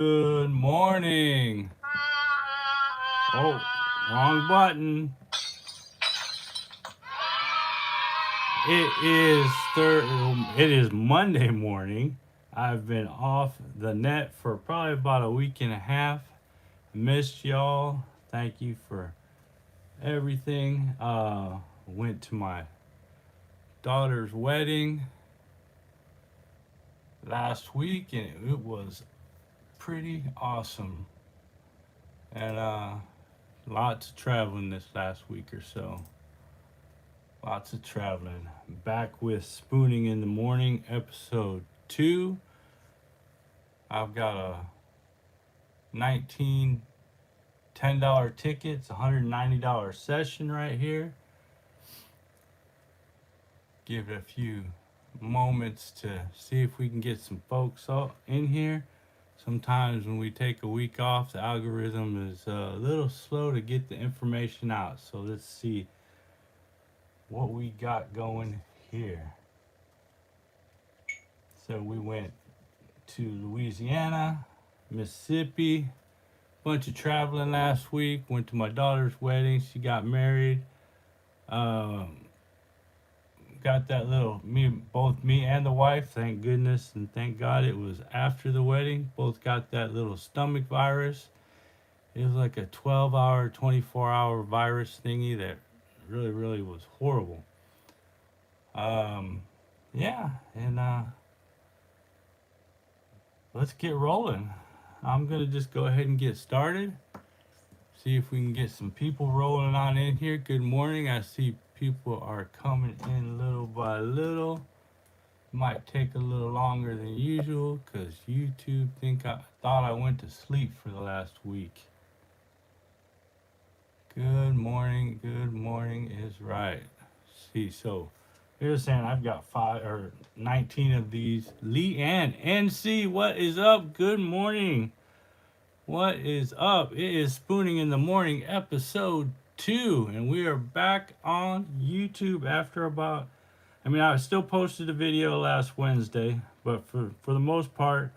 Good morning. Oh, wrong button. It is Monday morning. I've been off the net for probably about a week and a half. Missed y'all. Thank you for everything. Went to my daughter's wedding last week and it was pretty awesome. And lots of traveling this last week or so. Lots of traveling. Back with Spooning in the Morning, episode 2. I've got a 19 $10 tickets, $190 session right here. Give it a few moments to see if we can get some folks in here. Sometimes when we take a week off, the algorithm is a little slow to get the information out. So let's see what we got going here. So we went to Louisiana, Mississippi, bunch of traveling last week. Went to my daughter's wedding. She got married. Got that little both me and the wife. Thank goodness and thank God it was after the wedding. Both got that little stomach virus. It was like a 12-hour, 24-hour virus thingy that really was horrible. Yeah, and let's get rolling. I'm gonna just go ahead and get started. See if we can get some people rolling on in here. Good morning. I see people are coming in little by little. Might take a little longer than usual because YouTube thought I went to sleep for the last week. Good morning is right. See, so they're saying I've got 19 of these. Lee Ann, NC, what is up? Good morning. What is up? It is Spooning in the Morning, episode 2, and we are back on YouTube after I still posted a video last Wednesday, but for the most part,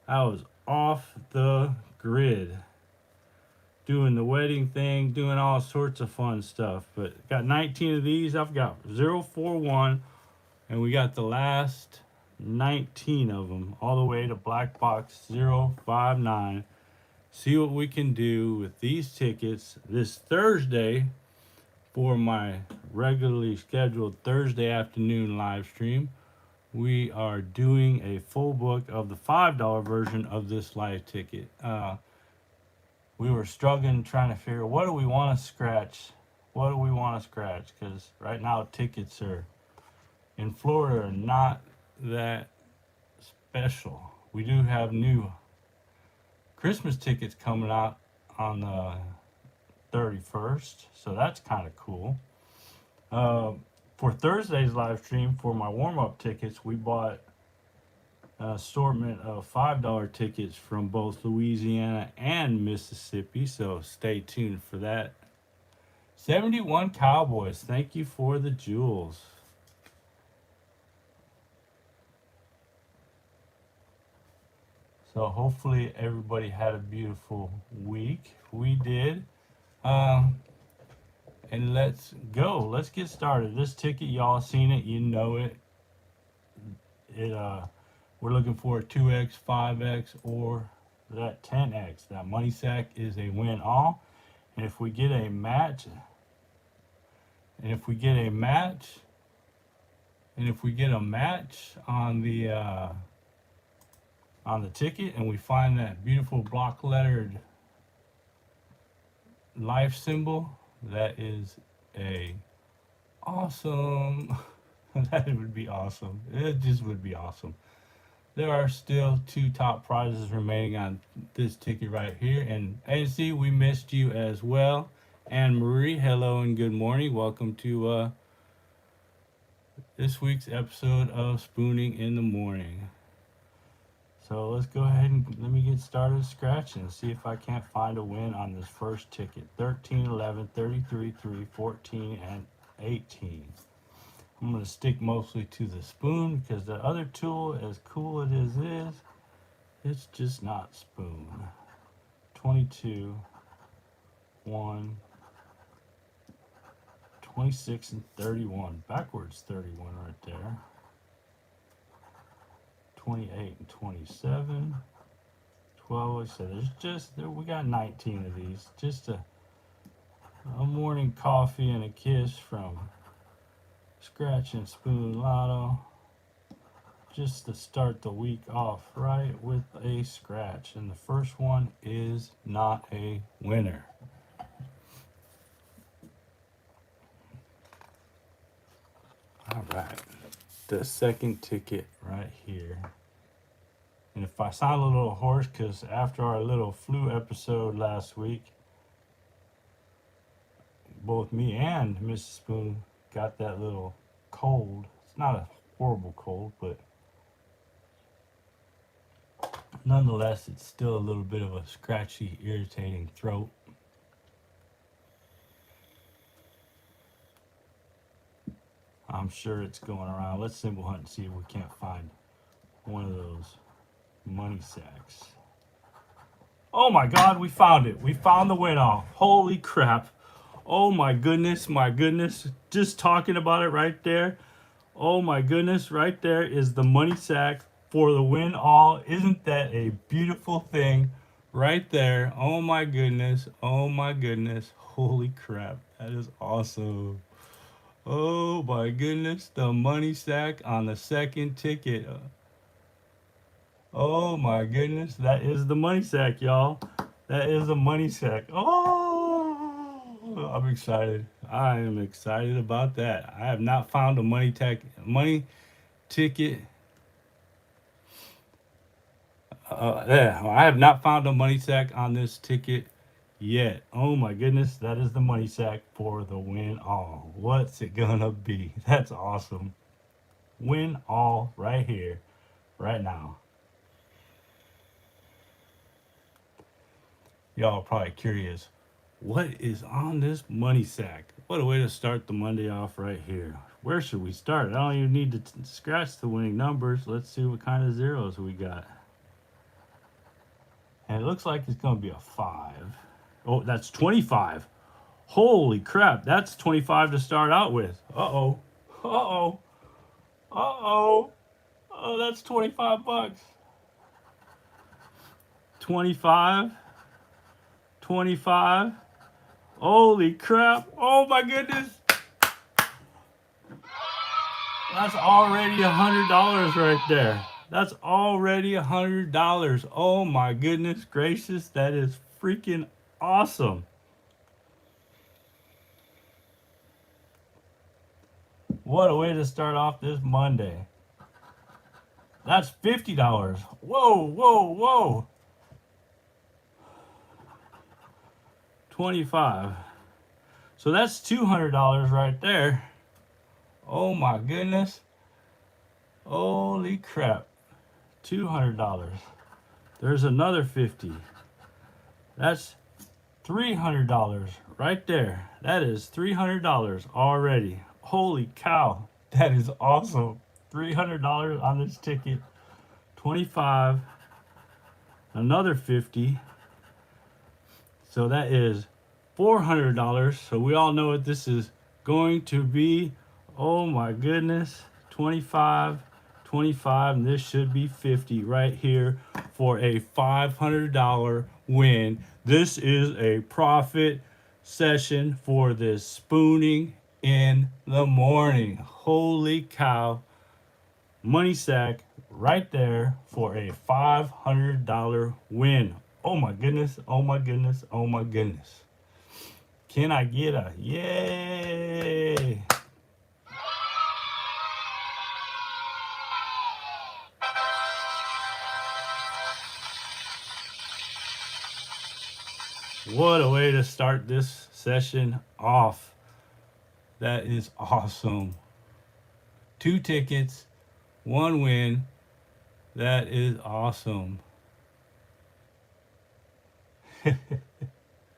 I was off the grid. Doing the wedding thing, doing all sorts of fun stuff. But got 19 of these. I've got 041, and we got the last 19 of them all the way to black box 059. See what we can do with these tickets this Thursday for my regularly scheduled Thursday afternoon live stream. We are doing a full book of the $5 version of this live ticket. We were struggling trying to figure what do we want to scratch? What do we want to scratch? Because right now tickets in Florida are not that special. We do have new Christmas tickets coming out on the 31st, so that's kind of cool. For Thursday's live stream, for my warm-up tickets, we bought an assortment of $5 tickets from both Louisiana and Mississippi, so stay tuned for that. 71 Cowboys, thank you for the jewels. So hopefully everybody had a beautiful week. We did. And let's go. Let's get started. This ticket, y'all seen it. You know it. We're looking for a 2x, 5x, or that 10x. That money sack is a win all. And if we get a match, on the ticket, and we find that beautiful block lettered life symbol, that is a awesome. That would be awesome. It just would be awesome. There are still 2 top prizes remaining on this ticket right here. And AC, we missed you as well. Anne Marie, hello and good morning. Welcome to this week's episode of Spooning in the Morning. So let's go ahead and let me get started scratching and see if I can't find a win on this first ticket. 13, 11, 33, 3, 14, and 18. I'm going to stick mostly to the spoon because the other tool, as cool it is, It's just not spoon. 22, 1, 26, and 31. Backwards 31 right there. 28 and 27. 12. Like I said, we got 19 of these. Just a morning coffee and a kiss from Scratch and Spoon Lotto. Just to start the week off right with a scratch. And the first one is not a winner. All right. The second ticket right here. And if I sound a little hoarse, because after our little flu episode last week, both me and Mrs. Spoon got that little cold. It's not a horrible cold, but nonetheless, it's still a little bit of a scratchy, irritating throat. I'm sure it's going around. Let's symbol hunt and see if we can't find one of those money sacks. Oh my God, we found it. We found the win all. Holy crap. Oh my goodness, my goodness. Just talking about it right there. Oh my goodness, right there is the money sack for the win all. Isn't that a beautiful thing right there? Oh my goodness. Oh my goodness. Holy crap. That is awesome. Oh my goodness. The money sack on the second ticket. Oh my goodness. That is the money sack, y'all. That is the money sack. Oh, I'm excited. I am excited about that. I have not found a money ticket. I have not found a money sack on this ticket yet. Oh my goodness, that is the money sack for the win all. What's it gonna be? That's awesome. Win all right here, right now. Y'all are probably curious, what is on this money sack? What a way to start the Monday off right here. Where should we start? I don't even need to scratch the winning numbers. Let's see what kind of zeros we got. And it looks like it's going to be a 5. Oh, that's 25. Holy crap, that's 25 to start out with. Uh-oh. Uh-oh. Uh-oh. Oh, that's 25 bucks. 25. 25. Holy crap. Oh my goodness. That's already $100 right there. That's already $100. Oh my goodness gracious. That is freaking awesome. What a way to start off this Monday. That's $50. Whoa, whoa, whoa. 25. So that's $200 right there. Oh my goodness. Holy crap. $200. There's another 50. That's $300 right there. That is $300 already. Holy cow. That is awesome. $300 on this ticket. 25. Another 50. So that is $400. So we all know what this is going to be. Oh my goodness. 25, 25, and this should be 50 right here for a $500 win. This is a profit session for this spooning in the morning. Holy cow. Money sack right there for a $500 win. Oh my goodness, oh my goodness, oh my goodness. Can I get a yay? What a way to start this session off. That is awesome. 2 tickets, 1 win. That is awesome.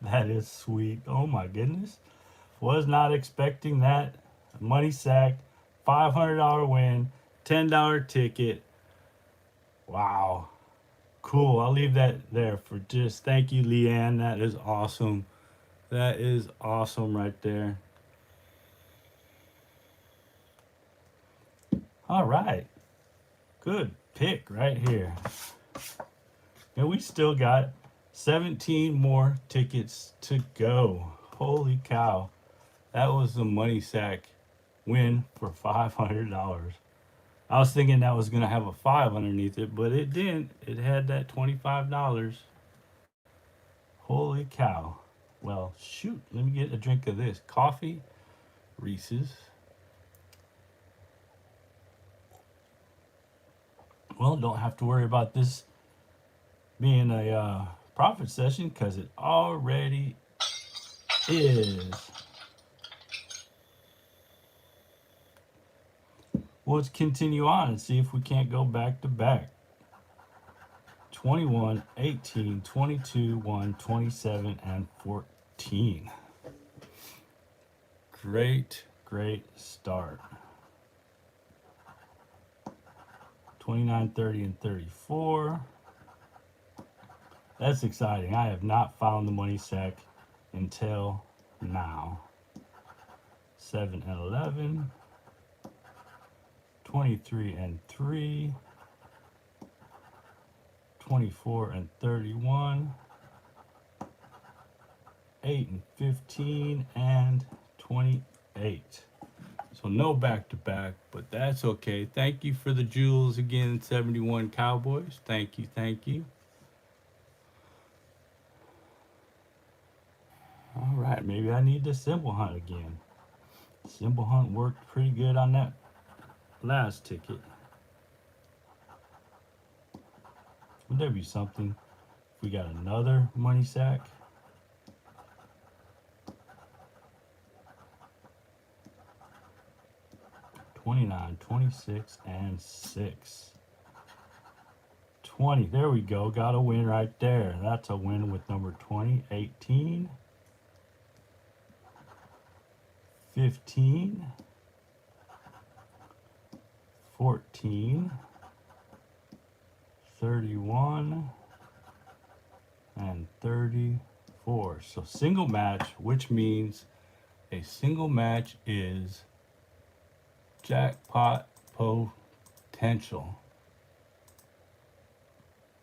That is sweet. Oh my goodness. Was not expecting that. Money sack, $500 win, $10 ticket. Wow. Cool. I'll leave that there for just thank you, Leanne. That is awesome. That is awesome right there. All right. Good pick right here. And we still got 17 more tickets to go. Holy cow. That was the money sack win for $500. I was thinking that was going to have a 5 underneath it, but it didn't. It had that $25. Holy cow. Well, shoot. Let me get a drink of this. Coffee, Reese's. Well, don't have to worry about this being a profit session because it already is. Well, let's continue on and see if we can't go back to back. 21, 18, 22, 1, 27, and 14. Great, great start. 29, 30, and 34. That's exciting. I have not found the money sack until now. 7 and 11. 23 and 3. 24 and 31. 8 and 15 and 28. So no back to back, but that's okay. Thank you for the jewels again, 71 Cowboys. Thank you, thank you. All right, maybe I need the symbol hunt again. Symbol hunt worked pretty good on that last ticket. Would there be something if we got another money sack? $29, 26, and 6. 20. There we go. Got a win right there. That's a win with number 20. 18. 15. 14. 31. And 34. So single match, which means a single match is jackpot potential.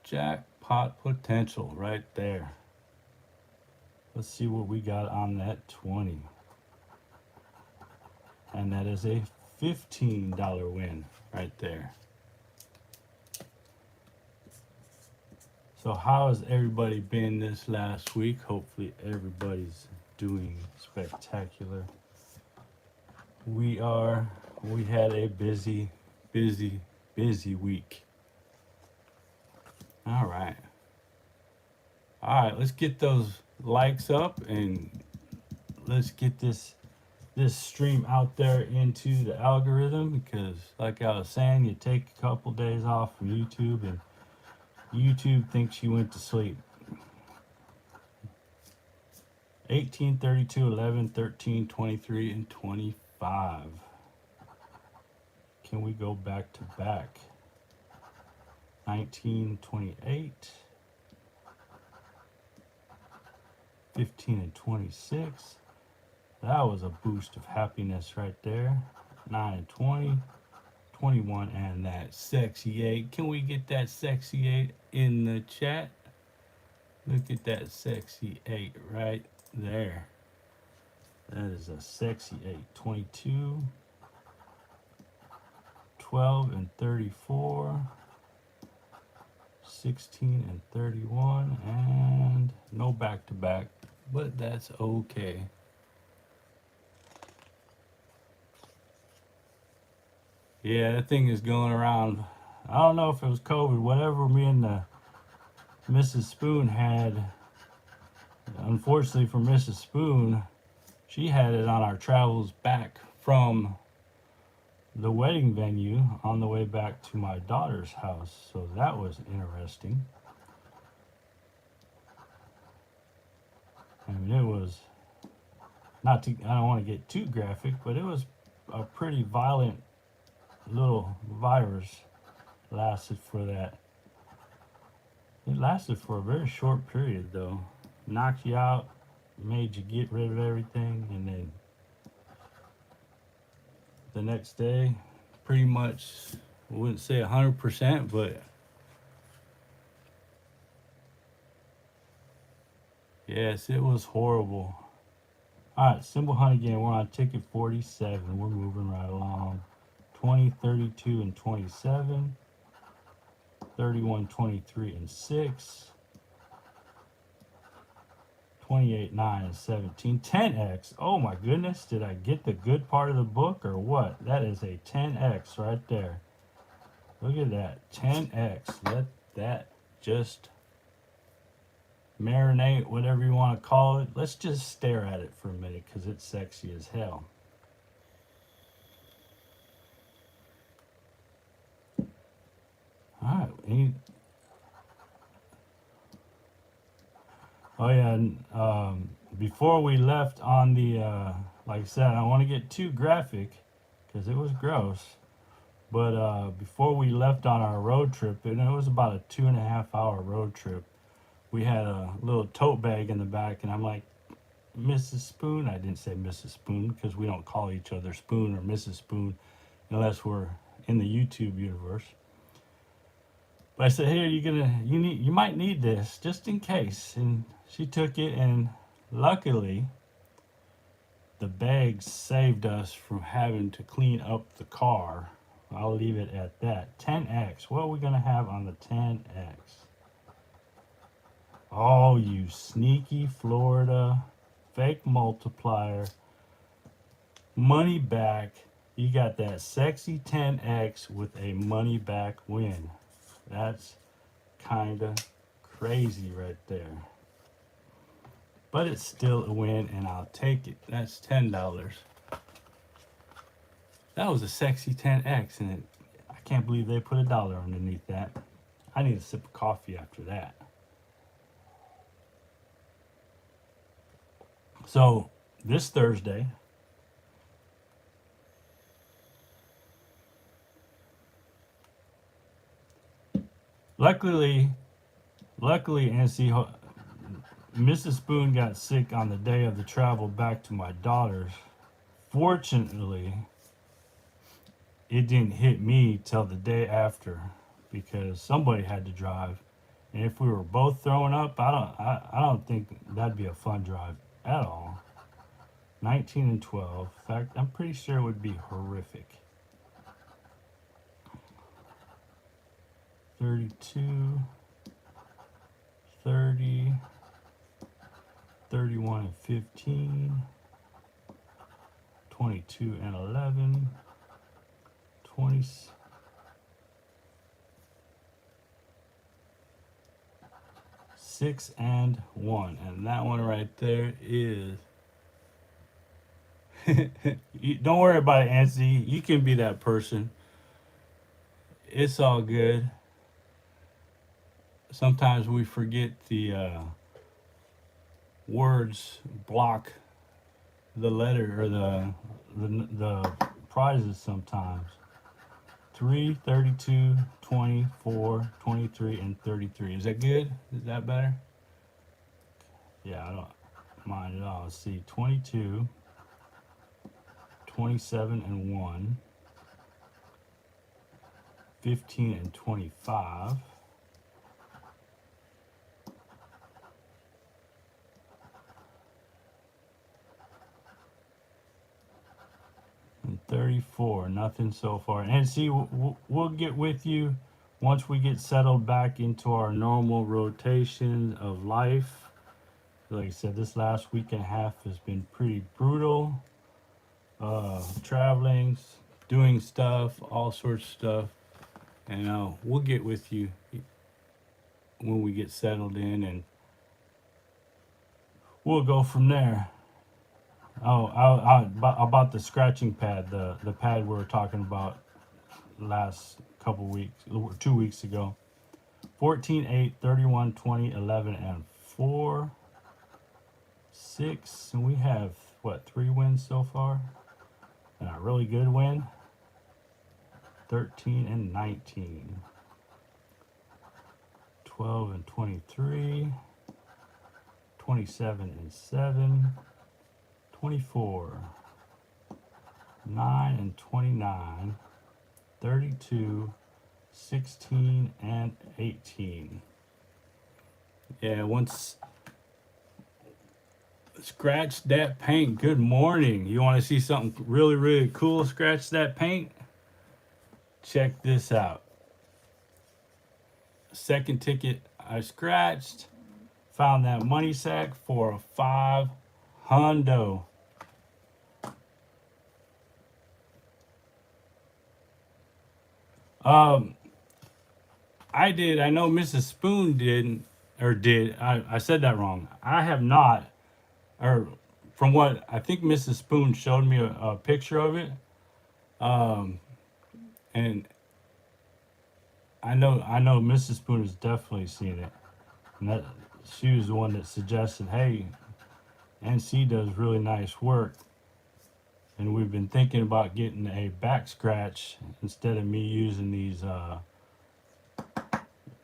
Jackpot potential right there. Let's see what we got on that 20. And that is a $15 win right there. So how has everybody been this last week? Hopefully everybody's doing spectacular. We had a busy week. All right, let's get those likes up and let's get this stream out there into the algorithm, because like I was saying, you take a couple days off from YouTube and YouTube thinks you went to sleep. 18, 32, 11, 13, 23, and 25. Can we go back to back? 19, 28. 15 and 26. That was a boost of happiness right there. 9 and 20. 21 and that sexy 8. Can we get that sexy 8 in the chat? Look at that sexy 8 right there. That is a sexy 8. 22. 12 and 34. 16 and 31. And no back to back, but that's okay. Yeah, that thing is going around. I don't know if it was COVID, whatever me and Mrs. Spoon had. Unfortunately for Mrs. Spoon, she had it on our travels back from the wedding venue on the way back to my daughter's house. So that was interesting. I mean, it was I don't want to get too graphic, but it was a pretty violent little virus. Lasted for that It lasted for a very short period, though. Knocked you out, made you get rid of everything, and then the next day, pretty much, I wouldn't say 100%, but yes, it was horrible. All right, symbol hunt again. We're on ticket 47. We're moving right along. 20, 32, and 27. 31, 23, and 6. 28, 9, and 17. 10x. Oh my goodness. Did I get the good part of the book or what? That is a 10x right there. Look at that. 10x. Let that just marinate, whatever you want to call it. Let's just stare at it for a minute because it's sexy as hell. All right. Oh yeah. Before we left on the, like I said, I don't want to get too graphic because it was gross. But before we left on our road trip, and it was about a 2.5 hour road trip, we had a little tote bag in the back, and I'm like, Mrs. Spoon. I didn't say Mrs. Spoon because we don't call each other Spoon or Mrs. Spoon unless we're in the YouTube universe. But I said, "Here, you might need this just in case." And she took it, and luckily, the bag saved us from having to clean up the car. I'll leave it at that. 10x. What are we gonna have on the 10x? Oh, you sneaky Florida fake multiplier. Money back. You got that sexy 10x with a money back win. That's kind of crazy right there. But it's still a win, and I'll take it. That's $10. That was a sexy 10x, and I can't believe they put $1 underneath that. I need a sip of coffee after that. So this Thursday, luckily, NC, Mrs. Spoon got sick on the day of the travel back to my daughter's. Fortunately, it didn't hit me till the day after because somebody had to drive, and if we were both throwing up, I don't think that'd be a fun drive at all. 19 and 12. In fact, I'm pretty sure it would be horrific. 32, 30, 31 and 15, 22 and 11, 20. 6 and 1, and that one right there is don't worry about it, Nancy. You can be that person. It's all good. Sometimes we forget the words block the letter or the prizes sometimes. 3, 32, 24, 23, and 33. Is that good? Is that better? Yeah, I don't mind at all. Let's see. 22, 27, and 1. 15 and 25. And 34, nothing so far. And see, we'll get with you once we get settled back into our normal rotation of life. Like I said, this last week and a half has been pretty brutal. Traveling, doing stuff, all sorts of stuff. And we'll get with you when we get settled in, and we'll go from there. Oh, about the scratching pad, the pad we were talking about last couple weeks, 2 weeks ago. 14, 8, 31, 20, 11, and 4, 6, and we have, what, 3 wins so far? And a really good win. 13 and 19. 12 and 23, 27 and 7, 24, 9 and 29, 32, 16 and 18. Yeah, once scratch that paint. Good morning. You want to see something really, really cool? Scratch that paint. Check this out. Second ticket I scratched. Found that money sack for a 5 hundo. I did. I know Mrs. Spoon didn't, or did. I said that wrong. I have not, or from what I think Mrs. Spoon showed me a picture of it. And I know Mrs. Spoon has definitely seen it. And that she was the one that suggested, hey, NC does really nice work. And we've been thinking about getting a back scratch instead of me using these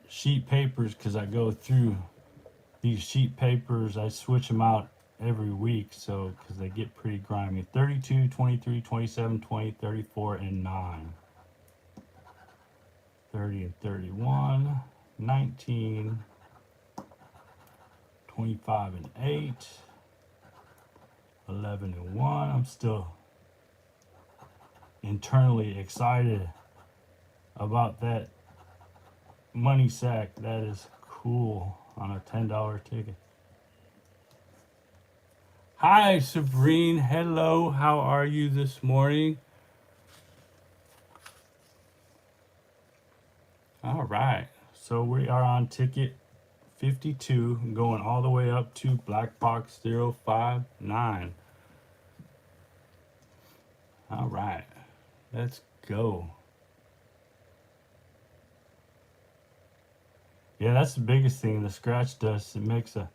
sheet papers, because I go through these sheet papers. I switch them out every week, so because they get pretty grimy. 32, 23, 27, 20, 34, and 9. 30 and 31, 19, 25 and 8, 11 and 1. I'm still internally excited about that money sack. That is cool on a $10 ticket. Hi, Sabrine. Hello. How are you this morning? All right. So we are on ticket 52, going all the way up to black box 059. All right. Let's go. Yeah, that's the biggest thing. The scratch dust, it makes a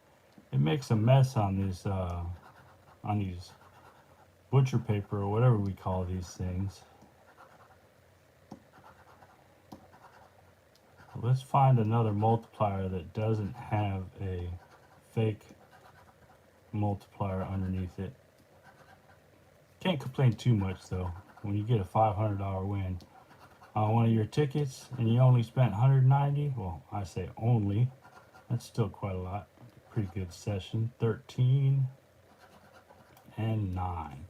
mess on these butcher paper or whatever we call these things. Let's find another multiplier that doesn't have a fake multiplier underneath it. Can't complain too much though when you get a $500 win on one of your tickets and you only spent 190. Well, I say only. That's still quite a lot. Pretty good session. 13 and 9.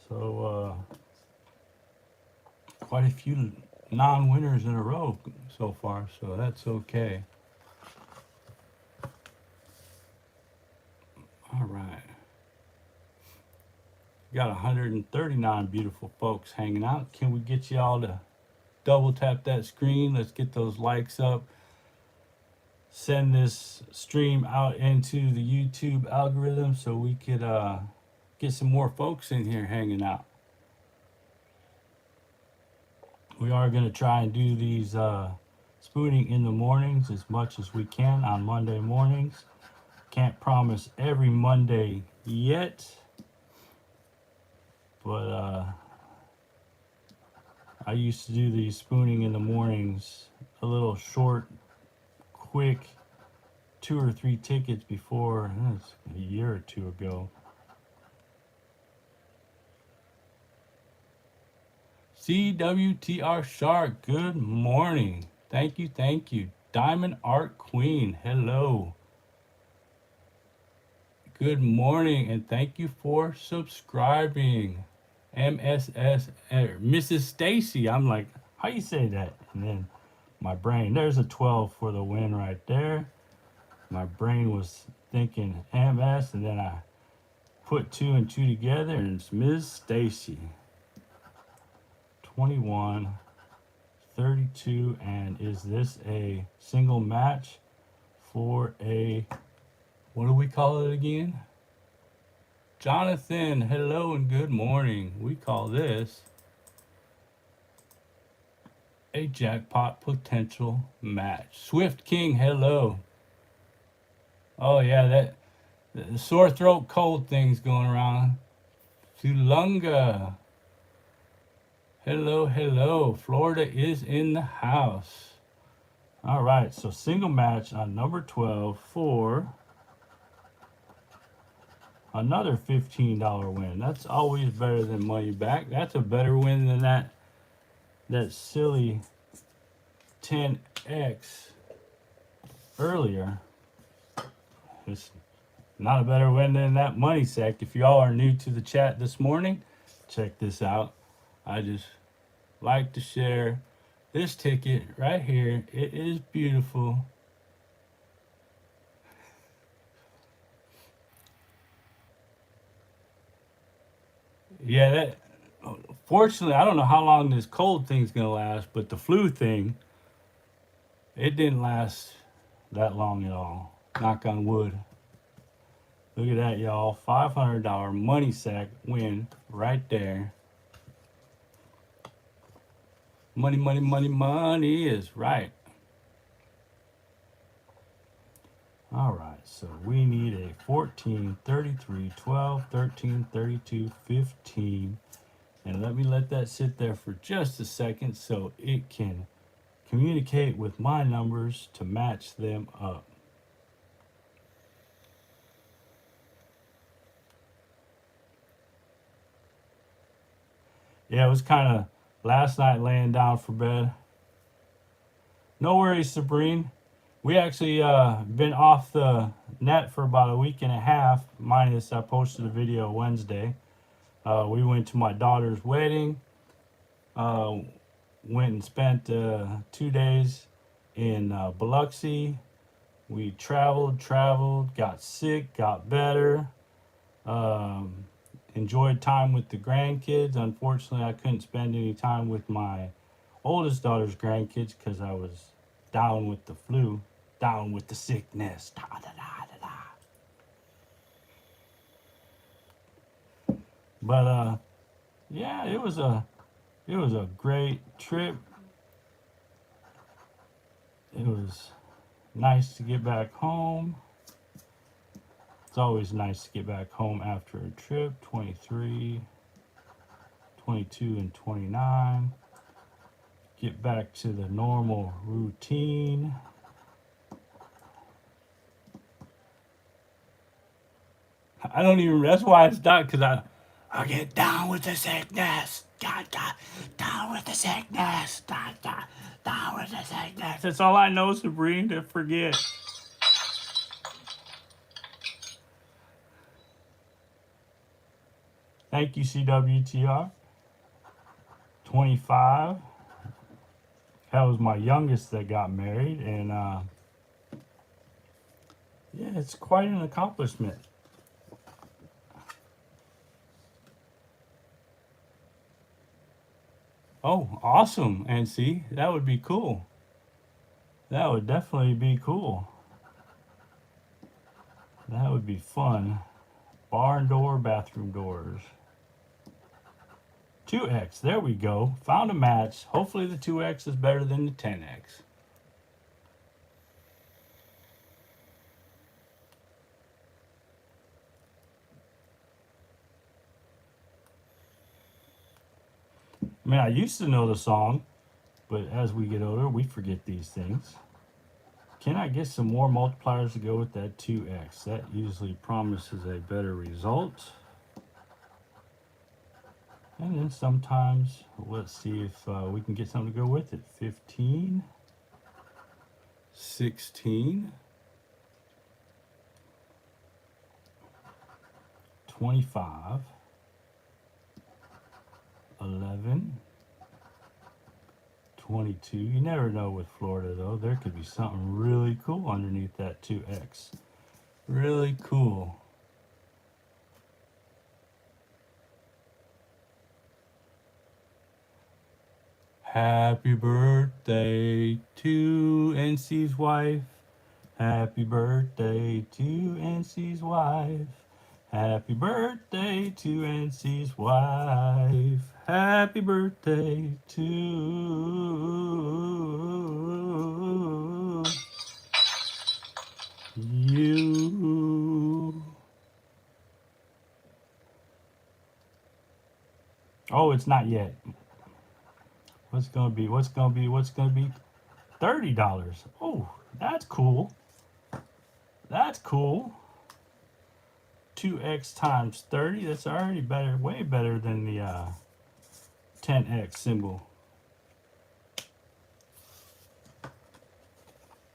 So quite a few non-winners in a row so far, so that's okay. All right. Got 139 beautiful folks hanging out. Can we get y'all to double tap that screen? Let's get those likes up. Send this stream out into the YouTube algorithm so we could get some more folks in here hanging out. We are going to try and do these spooning in the mornings as much as we can on Monday mornings. Can't promise every Monday yet, but I used to do these spooning in the mornings, a little short, quick 2 or 3 tickets before. That's a year or two ago. CWTR Shark, good morning. Thank you, thank you. Diamond Art Queen, hello. Good morning, and thank you for subscribing. MSS, Mrs. Stacy. I'm like, how you say that? And then my brain, there's a 12 for the win right there. My brain was thinking MS, and then I put 2 and 2 together, and it's Ms. Stacy. 21, 32, and is this a single match for a, what do we call it again? Jonathan, hello and good morning. We call this a jackpot potential match. Swift King, hello. Oh yeah, that the sore throat cold thing's going around. Tulunga. Hello, hello. Florida is in the house. All right, so single match on number 12 for another $15 win. That's always better than money back. That's a better win than that silly 10x earlier. It's not a better win than that money sack. If y'all are new to the chat this morning, check this out. I just like to share this ticket right here. It is beautiful. Yeah, that fortunately I don't know how long this cold thing's gonna last, but the flu thing, it didn't last that long at all. Knock on wood. Look at that, y'all. $500 money sack win right there. Money, money, money, money is right. All right, so we need a 14, 33, 12, 13, 32, 15. And let that sit there for just a second so it can communicate with my numbers to match them up. Yeah, it was kind of last night laying down for bed. No worries, Sabrine. We actually been off the net for about a week and a half, minus I posted a video Wednesday. We went to my daughter's wedding. Went and spent 2 days in Biloxi. We traveled, got sick, got better. Enjoyed time with the grandkids. Unfortunately, I couldn't spend any time with my oldest daughter's grandkids because I was down with the flu, down with the sickness. Da, da, da, da, da. But yeah, it was a great trip. It was nice to get back home. It's always nice to get back home after a trip. 23, 22, and 29. Get back to the normal routine. I don't even, that's why it's not, because I get down with the sickness. Down with the sickness. Down with the sickness. That's all I know, Sabrine, to forget. Thank you, CWTR. 25. That was my youngest that got married, and yeah, it's quite an accomplishment. Oh, awesome, NC. That would be cool. That would definitely be cool. That would be fun. Barn door, bathroom doors. 2x, there we go. Found a match. Hopefully the 2x is better than the 10x. I mean, I used to know the song, but as we get older, we forget these things. Can I get some more multipliers to go with that 2x? That usually promises a better result. And then sometimes, let's see if we can get something to go with it. 15, 16, 25, 11, 22. You never know with Florida, though. There could be something really cool underneath that 2x. Really cool. Happy birthday to NC's wife. Happy birthday to NC's wife. Happy birthday to NC's wife. Happy birthday to you. Oh, it's not yet. What's gonna be? 30? $30. Oh, that's cool. That's cool. 2x times 30. That's already better, way better than the 10x symbol.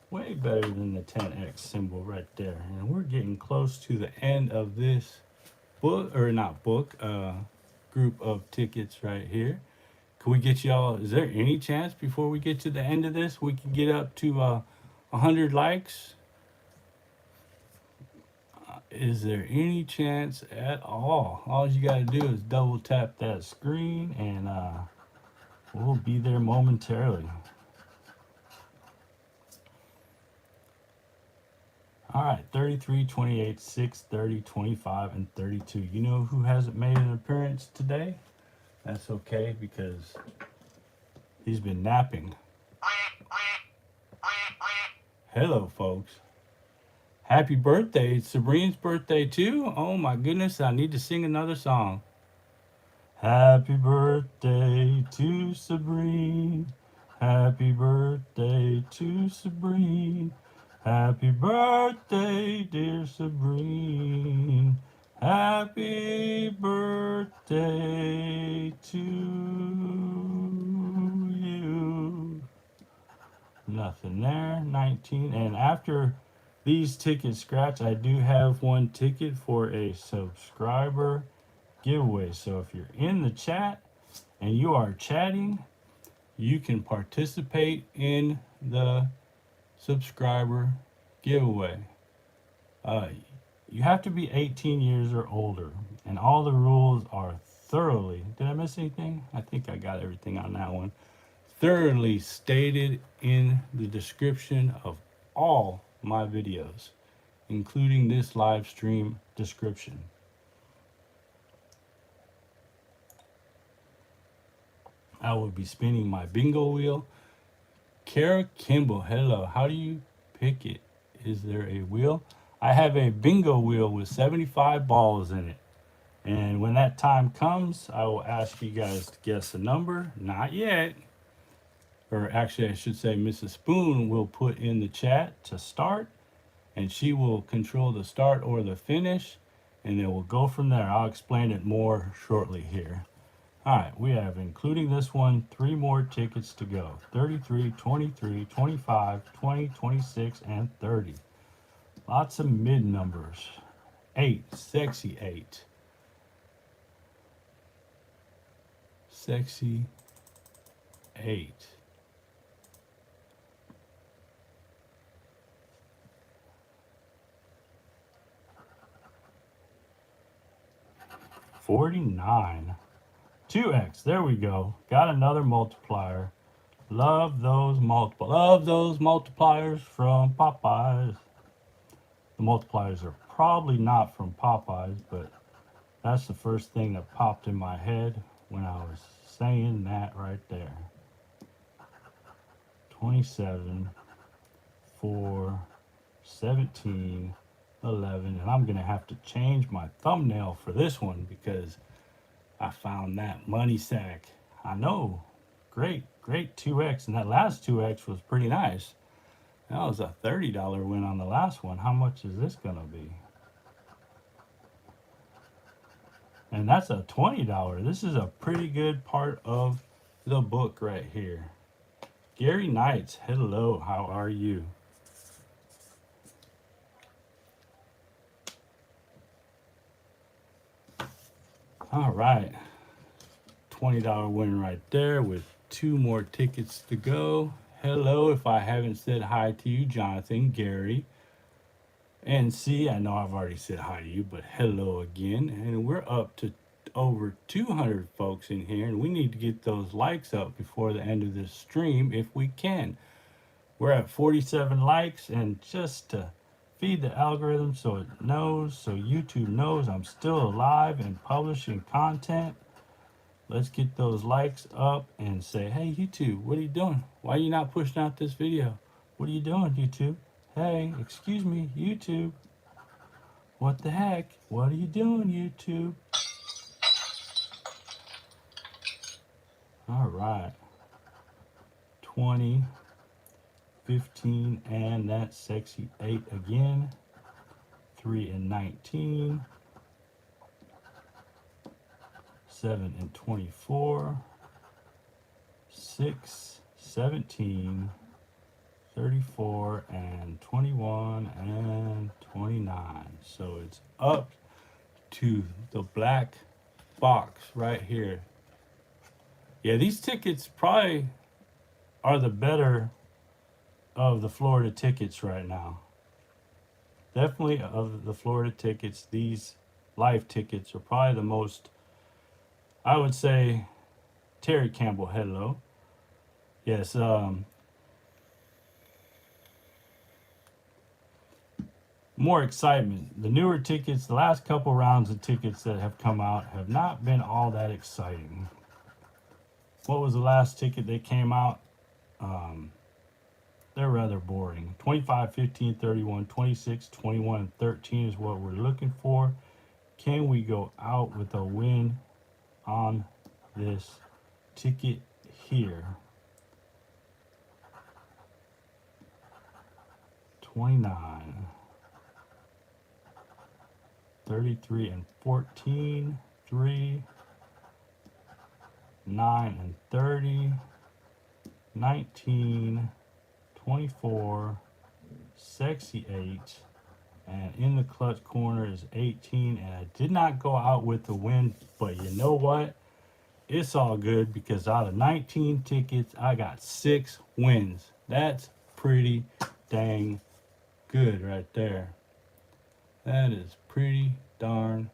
Way better than the 10x symbol right there. And we're getting close to the end of this book, or not book, group of tickets right here. Can we get y'all, is there any chance before we get to the end of this, we can get up to 100 likes? Is there any chance at all? All you got to do is double tap that screen and we'll be there momentarily. All right, 33, 28, 6, 30, 25, and 32. You know who hasn't made an appearance today? That's okay because he's been napping. Hello, folks. Happy birthday. It's Sabrine's birthday too. Oh my goodness, I need to sing another song. Happy birthday to Sabrine. Happy birthday to Sabrine. Happy birthday, dear Sabrine. Happy birthday to you. Nothing there. 19. And after these tickets scratch, I do have one ticket for a subscriber giveaway. So if you're in the chat and you are chatting, you can participate in the subscriber giveaway. You have to be 18 years or older, and all the rules are thoroughly, did I miss anything? I think I got everything on that one. Thoroughly stated in the description of all my videos, including this live stream description. I will be spinning my bingo wheel. Kara Kimball, hello. How do you pick it? Is there a wheel? I have a bingo wheel with 75 balls in it. And when that time comes, I will ask you guys to guess a number. Not yet. Or actually, I should say Mrs. Spoon will put in the chat to start. And she will control the start or the finish. And then we'll go from there. I'll explain it more shortly here. Alright, we have, including this one, 3 more tickets to go. 33, 23, 25, 20, 26, and 30. Lots of mid numbers. 8, sexy 8. Sexy 8. $49. 2x, there we go. Got another multiplier. Love those multipliers from Popeyes. The multipliers are probably not from Popeyes, but that's the first thing that popped in my head when I was saying that right there. 27, 4, 17, 11, and I'm gonna have to change my thumbnail for this one because I found that money sack. I know, great 2x, and that last 2x was pretty nice. That was a $30 win on the last one. How much is this gonna be? And that's a $20. This is a pretty good part of the book right here. Gary Knights, hello, how are you? All right, $20 win right there with 2 more tickets to go. Hello, if I haven't said hi to you, Jonathan, Gary, and see, I know I've already said hi to you, but hello again. And we're up to over 200 folks in here, and we need to get those likes up before the end of this stream if we can. We're at 47 likes, and just to feed the algorithm so it knows, so YouTube knows I'm still alive and publishing content, let's get those likes up and say, hey, YouTube, what are you doing? Why are you not pushing out this video? What are you doing, YouTube? Hey, excuse me, YouTube. What the heck? What are you doing, YouTube? All right. 20, 15 and that sexy 8 again. 3 and 19. 7 and 24. 6, 17, 34, and 21, and 29. So it's up to the black box right here. Yeah, these tickets probably are the better of the Florida tickets right now. Definitely of the Florida tickets, these live tickets are probably the most, I would say. Terry Campbell, hello. Yes, more excitement. The newer tickets, the last couple rounds of tickets that have come out have not been all that exciting. What was the last ticket that came out? They're rather boring. 25, 15, 31, 26, 21, and 13 is what we're looking for. Can we go out with a win on this ticket here? 29, 33 and 14, 3, 9 and 30, 19, 24, sexy 8, and in the clutch corner is 18, and I did not go out with the win, but you know what? It's all good because out of 19 tickets, I got 6 wins. That's pretty dang good right there. That is pretty darn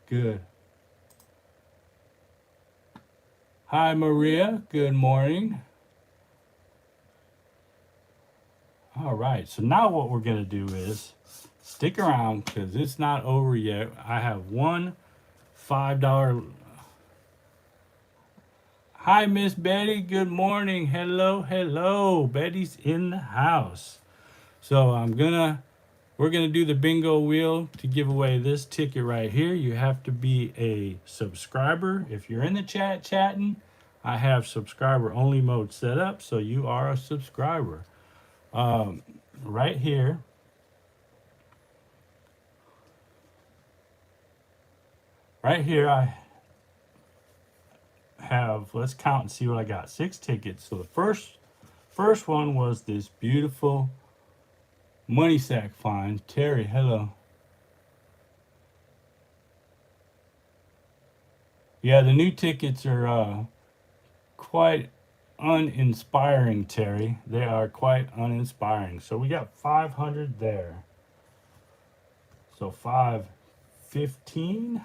good. Hi, Maria. Good morning. All right. So now what we're going to do is stick around because it's not over yet. I have one $5. Hi, Miss Betty. Good morning. Hello, hello. Betty's in the house. So we're gonna do the bingo wheel to give away this ticket right here. You have to be a subscriber. If you're in the chat chatting, I have subscriber only mode set up, so you are a subscriber. Right here. Right here I have, let's count and see what I got. 6 tickets. So the first one was this beautiful money sack find. Terry, hello. Yeah, the new tickets are quite uninspiring, Terry. They are quite uninspiring. So we got 500 there. So 515,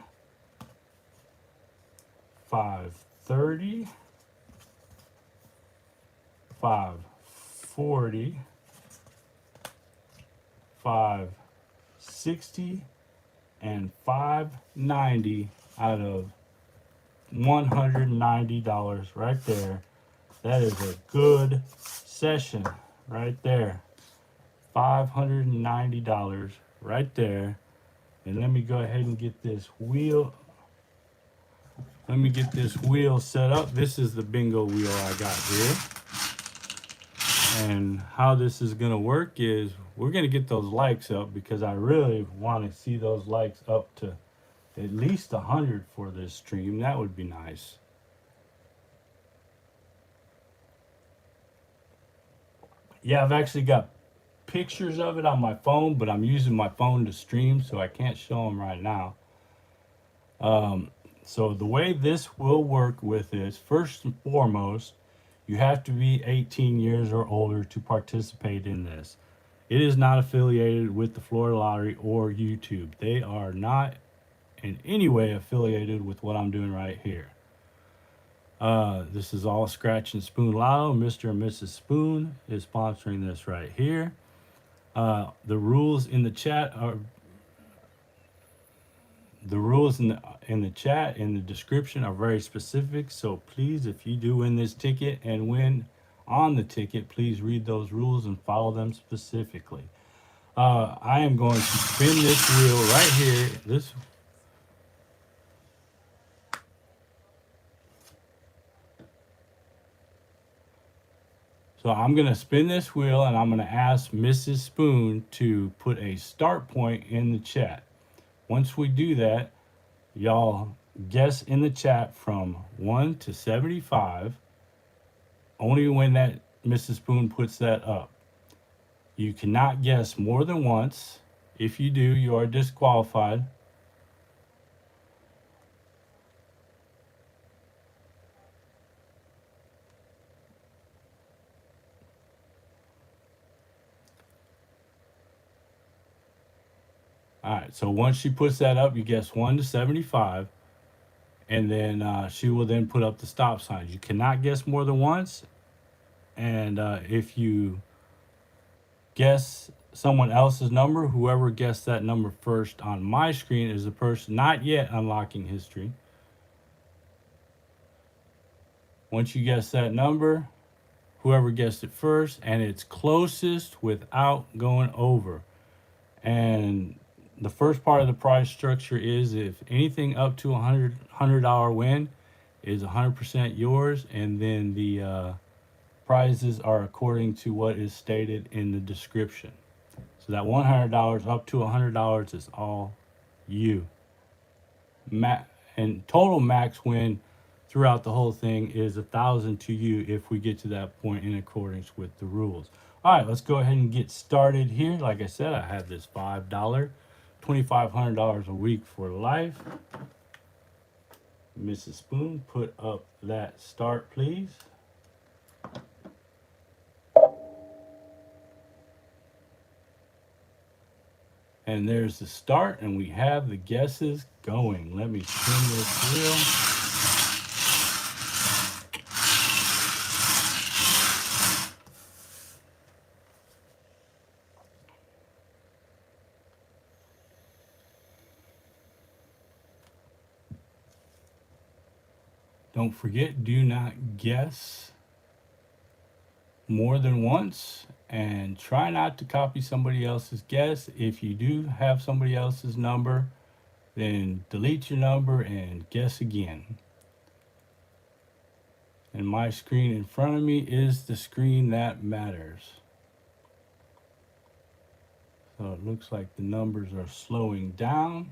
530, 540, 560, and 590 out of $190 right there. That is a good session right there. $590 right there. And let me go ahead and get this wheel. Let me get this wheel set up. This is the bingo wheel I got here. And how this is going to work is we're going to get those likes up because I really want to see those likes up to at least 100 for this stream. That would be nice. Yeah, I've actually got pictures of it on my phone, but I'm using my phone to stream, so I can't show them right now. So the way this will work with is, first and foremost, you have to be 18 years or older to participate in this. It is not affiliated with the Florida Lottery or YouTube. They are not in any way affiliated with what I'm doing right here. This is all Scratch and Spoon Lotto. Mr. and Mrs. Spoon is sponsoring this right here. The rules in the chat are in the chat, in the description, are very specific. So please, if you do win this ticket and win on the ticket, please read those rules and follow them specifically. I am going to spin this wheel right here. So I'm going to spin this wheel and I'm going to ask Mrs. Spoon to put a start point in the chat. Once we do that, y'all guess in the chat from 1 to 75, only when that Mrs. Spoon puts that up. You cannot guess more than once. If you do, you are disqualified. All right, so once she puts that up, you guess 1 to 75, and then she will then put up the stop signs. You cannot guess more than once, and if you guess someone else's number, whoever guessed that number first on my screen is the person not yet unlocking history. Once you guess that number, whoever guessed it first, and it's closest without going over. And the first part of the prize structure is if anything up to $100 win is 100% yours, and then the prizes are according to what is stated in the description. So that $100 up to $100 is all you. And total max win throughout the whole thing is 1,000 to you if we get to that point in accordance with the rules. All right, let's go ahead and get started here. Like I said, I have this $5, $2,500 a week for life. Mrs. Spoon, put up that start, please. And there's the start, and we have the guesses going. Let me spin this wheel. Don't forget, do not guess more than once, and try not to copy somebody else's guess. If you do have somebody else's number, then delete your number and guess again. And my screen in front of me is the screen that matters. So it looks like the numbers are slowing down.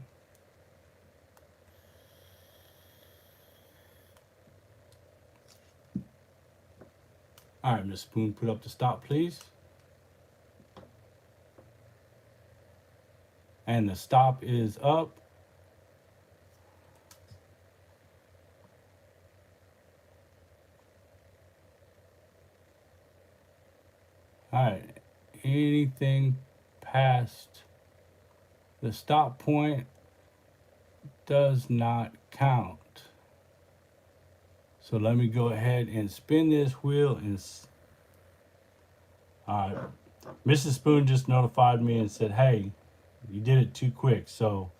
All right, Miss Spoon, put up the stop, please. And the stop is up. All right, anything past the stop point does not count. So let me go ahead and spin this wheel and Mrs. Spoon just notified me and said, hey, you did it too quick. So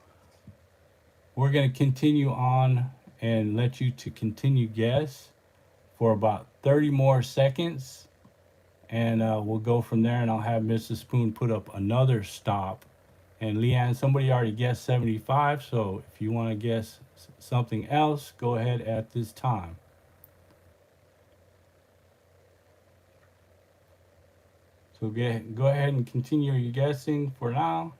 we're going to continue on and let you to continue guess for about 30 more seconds. And we'll go from there, and I'll have Mrs. Spoon put up another stop. And Leanne, somebody already guessed 75. So if you want to guess something else, go ahead at this time. So go ahead and continue your guessing for now.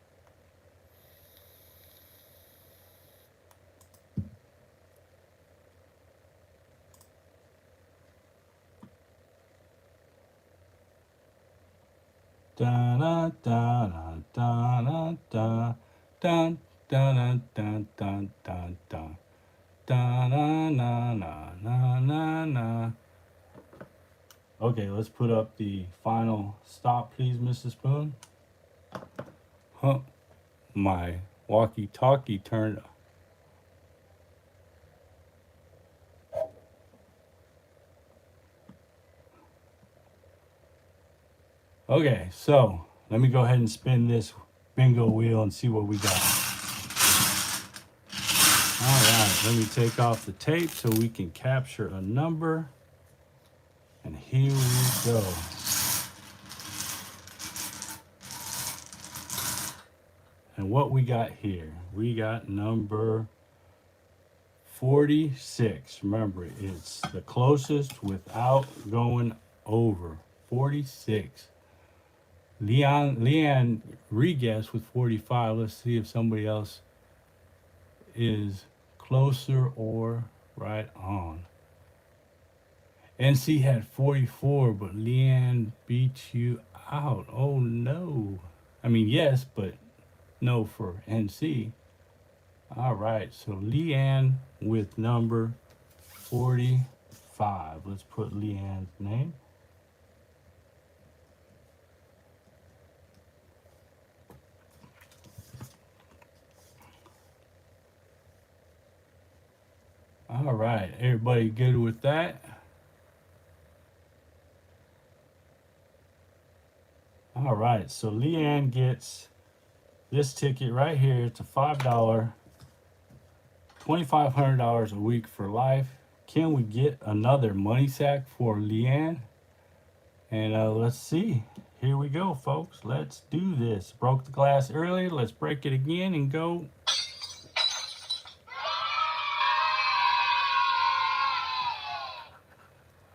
Da da da da da da da da da da da da da da na na na na na. Okay, let's put up the final stop, please, Mrs. Spoon. Huh. My walkie-talkie turned. Okay, so let me go ahead and spin this bingo wheel and see what we got. All right, let me take off the tape so we can capture a number. And here we go. And what we got here, we got number 46. Remember, it's the closest without going over. 46. Leanne re-guessed with 45. Let's see if somebody else is closer or right on. NC had 44, but Leanne beat you out. Oh no. I mean, yes, but no for NC. All right, so Leanne with number 45. Let's put Leanne's name. All right, everybody good with that? All right, so Leanne gets this ticket right here. It's a $5, $2,500 a week for life. Can we get another money sack for Leanne? And let's see. Here we go, folks. Let's do this. Broke the glass earlier. Let's break it again and go.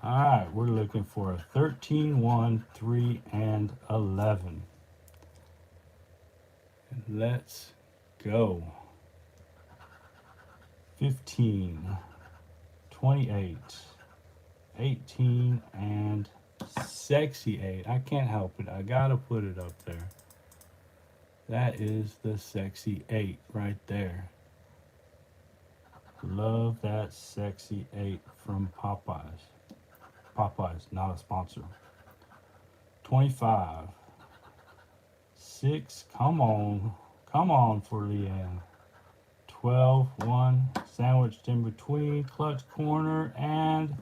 All right, we're looking for a 13, 1, 3, and 11. Let's go. 15, 28, 18, and sexy 8. I can't help it. I gotta put it up there. That is the sexy 8 right there. Love that sexy 8 from Popeyes. Popeyes, not a sponsor. 25. 6. Come on. Come on for Leanne. 12. 1. Sandwiched in between. Clutch corner. And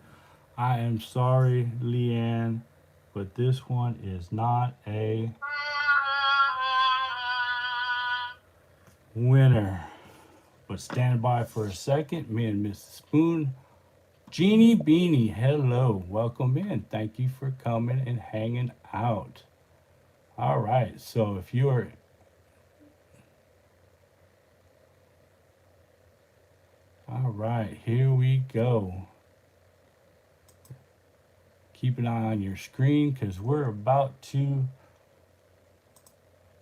I am sorry, Leanne, but this one is not a winner. But stand by for a second. Me and Mrs. Spoon. Jeannie Beanie, hello. Welcome in. Thank you for coming and hanging out. All right. So if you're all right, here we go. Keep an eye on your screen because we're about to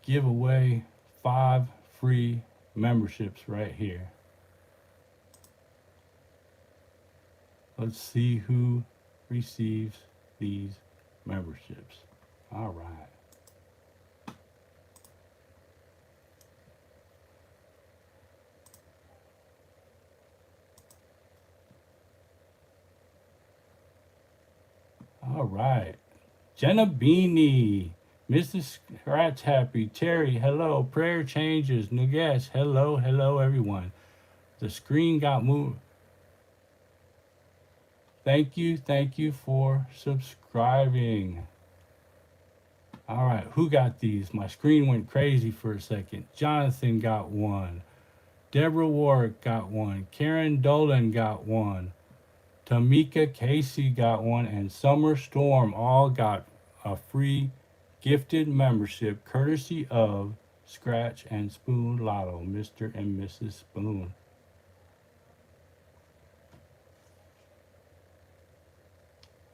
give away 5 free memberships right here. Let's see who receives these memberships. All right. All right. Jenna Beanie, Mrs. Scratch Happy, Terry, hello. Prayer Changes, Nugesh, hello, hello, everyone. The screen got moved. Thank you for subscribing. All right, who got these? My screen went crazy for a second. Jonathan got one. Deborah Warwick got one. Karen Dolan got one. Tamika Casey got one. And Summer Storm all got a free gifted membership courtesy of Scratch and Spoon Lotto, Mr. and Mrs. Spoon.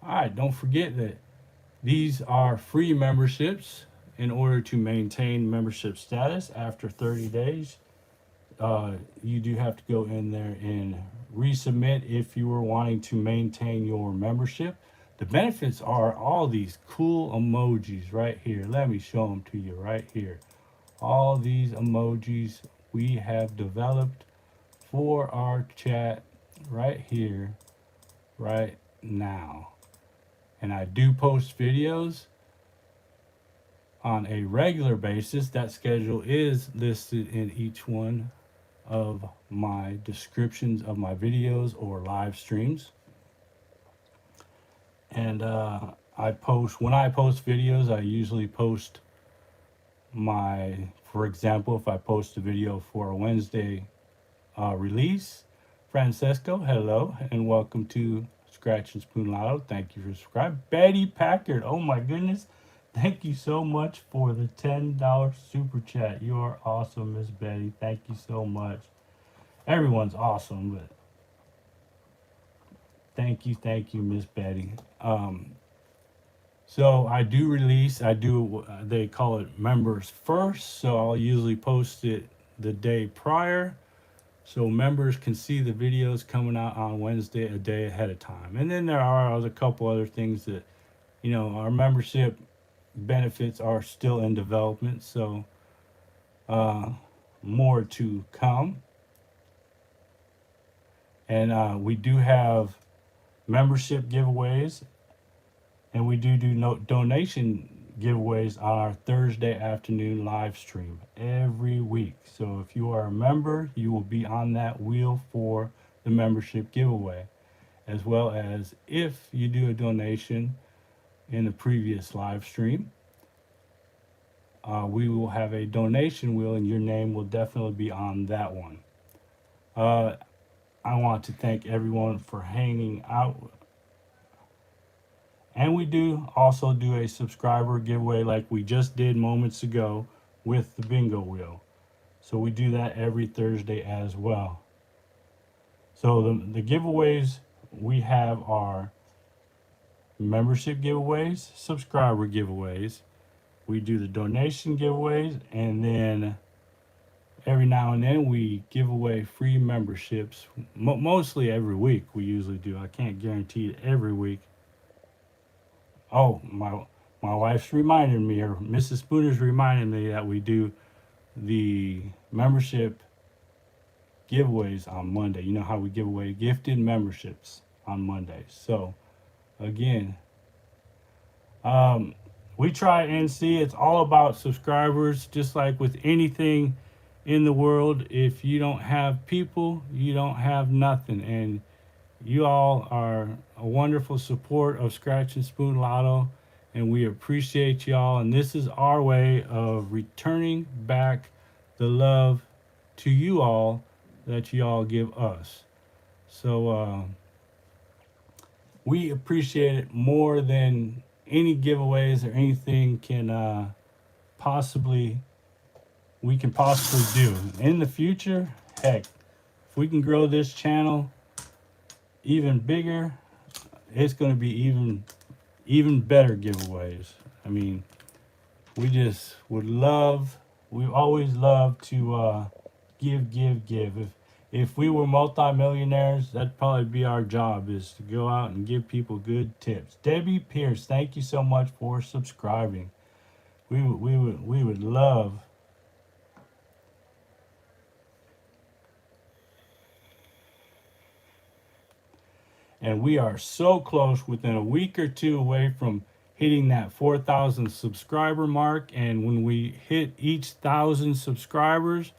All right, don't forget that these are free memberships. In order to maintain membership status after 30 days, you do have to go in there and resubmit if you were wanting to maintain your membership. The benefits are all these cool emojis right here. Let me show them to you right here. All these emojis we have developed for our chat right here, right now. And I do post videos on a regular basis. That schedule is listed in each one of my descriptions of my videos or live streams. And when I post videos, I usually post for example, if I post a video for a Wednesday release, Francesco, hello, and welcome to Scratch and Spoon Lotto. Thank you for subscribing. Betty Packard, oh my goodness. Thank you so much for the $10 super chat. You are awesome, Miss Betty. Thank you so much. Everyone's awesome, but thank you, Miss Betty. So I do release, they call it members first. So I'll usually post it the day prior. So members can see the videos coming out on Wednesday a day ahead of time. And then there are a couple other things that, our membership benefits are still in development. So uh, more to come. And we do have membership giveaways, and we do donation giveaways on our Thursday afternoon live stream every week. So if you are a member, you will be on that wheel for the membership giveaway, as well as if you do a donation in the previous live stream, we will have a donation wheel, and your name will definitely be on that one. Uh, I want to thank everyone for hanging out. And we do also do a subscriber giveaway like we just did moments ago with the bingo wheel. So we do that every Thursday as well. So the giveaways we have are membership giveaways, subscriber giveaways. We do the donation giveaways, and then every now and then we give away free memberships. Mostly every week we usually do. I can't guarantee it every week. Oh, my wife's reminded me, or Mrs. Spooner's reminded me that we do the membership giveaways on Monday. You know how we give away gifted memberships on Monday. So again, we try and see it's all about subscribers, just like with anything in the world. If you don't have people, you don't have nothing. And you all are a wonderful support of Scratch and Spoon Lotto, and we appreciate y'all. And this is our way of returning back the love to you all that you all give us. So we appreciate it more than any giveaways or anything can possibly we can possibly do in the future. Heck, if we can grow this channel even bigger, it's going to be even better giveaways. I mean, we just we always love to give. If we were multimillionaires, that'd probably be our job, is to go out and give people good tips. Debbie Pierce, thank you so much for subscribing. We would love. And we are so close, within a week or two away from hitting that 4,000 subscriber mark. And when we hit each 1,000 subscribers,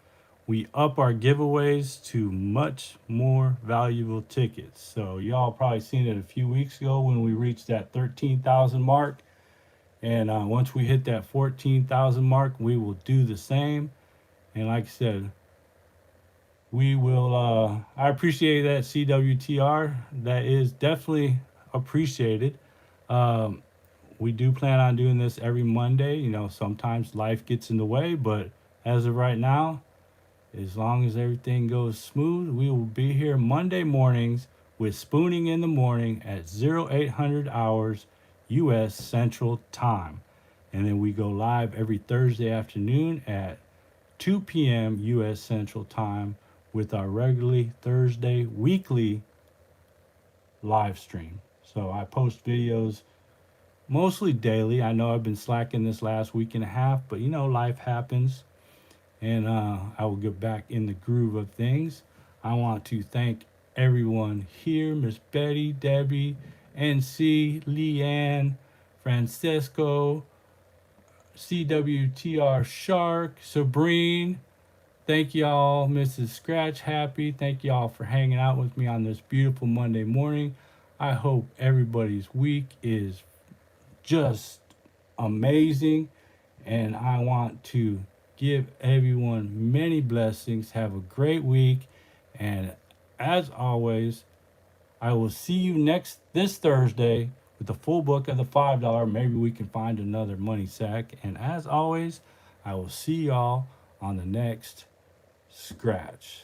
we up our giveaways to much more valuable tickets. So y'all probably seen it a few weeks ago when we reached that 13,000 mark. And once we hit that 14,000 mark, we will do the same. And like I said, we will, I appreciate that, CWTR. That is definitely appreciated. We do plan on doing this every Monday. You know, sometimes life gets in the way, but as of right now, as long as everything goes smooth, we will be here Monday mornings with Spooning in the Morning at 0800 hours U.S. Central Time. And then we go live every Thursday afternoon at 2 p.m. U.S. Central Time with our regularly Thursday weekly live stream. So I post videos mostly daily. I know I've been slacking this last week and a half, but you know, life happens. And I will get back in the groove of things. I want to thank everyone here, Miss Betty, Debbie, NC, Leanne, Francesco, CWTR Shark, Sabrine. Thank y'all, Mrs. Scratch Happy. Thank y'all for hanging out with me on this beautiful Monday morning. I hope everybody's week is just amazing. And I want to give everyone many blessings. Have a great week. And as always, I will see you this Thursday with the full book of the $5. Maybe we can find another money sack. And as always, I will see y'all on the next Scratch.